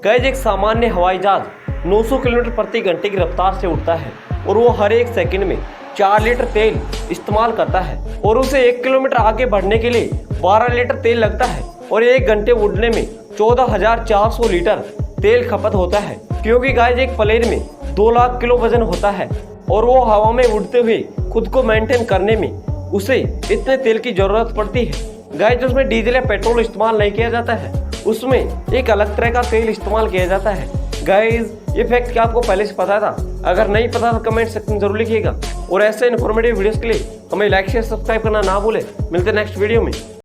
Guys एक सामान्य हवाई जहाज 900 किलोमीटर प्रति घंटे की रफ्तार से उड़ता है और वो हर एक सेकंड में 4 लीटर तेल इस्तेमाल करता है और उसे 1 किलोमीटर आगे बढ़ने के लिए 12 लीटर तेल लगता है और 1 घंटे उड़ने में 14,400 लीटर तेल खपत होता है, क्योंकि गाइस एक प्लेन में 2 लाख किलो वजन होता है और वो हवा में उड़ते हुए खुद को मेंटेन करने में उसे इतने तेल की जरूरत पड़ती है। गाइस उसमें डीजल या पेट्रोल इस्तेमाल नहीं किया जाता है, उसमें एक अलग तरह का तेल इस्तेमाल किया जाता है। गाइस ये फैक्ट क्या आपको पहले से पता था? अगर नहीं पता तो कमेंट सेक्शन में जरूर लिखिएगा और ऐसे इन्फॉर्मेटिव वीडियोस के लिए हमें लाइक शेयर सब्सक्राइब करना ना भूले। मिलते हैं नेक्स्ट वीडियो में।